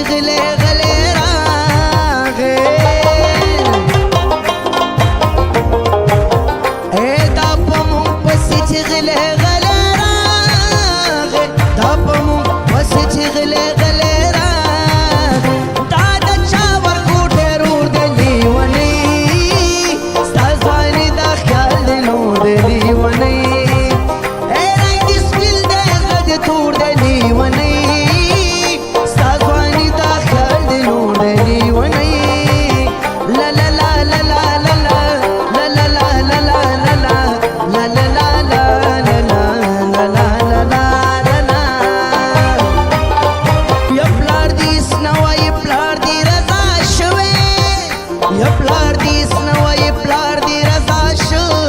غلي غلي راغي دا پمون پسې چې غلي غلي راغي دا پمون پسې چې غلي غلي راغي دا د چا ورکوټه رور د لیونی ستا ځواني دا خیال دی نو د لیونی تور د لیونی ستا ځواني دا خیال دی نو د لیونی لا لا لا لا لا لا لا لا لا لا لا لا لا لا لا لا لا یا پلار دې سنوای پلار دې رضا شوی یا پلار دې سنوای پلار دې رضا شوی